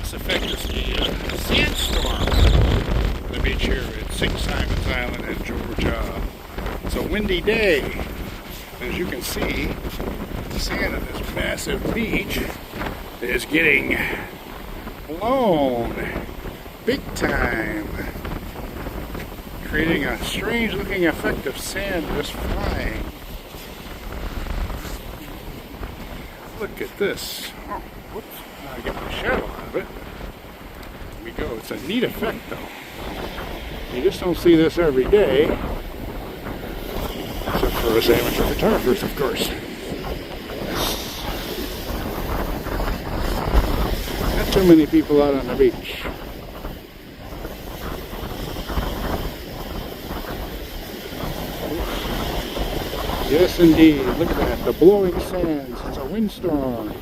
this effect is a sandstorm on the beach here at St. Simon's Island in Georgia. It's a windy day. As you can see, the sand on this massive beach is getting blown big time, creating a strange looking effect of sand just flying. Look at this. Oh, whoops. I got my shadow out of it. There we go. It's a neat effect though. You just don't see this every day. Except for us amateur photographers, of course. Not too many people out on the beach. Yes, indeed. Look at that. The blowing sands. It's a windstorm.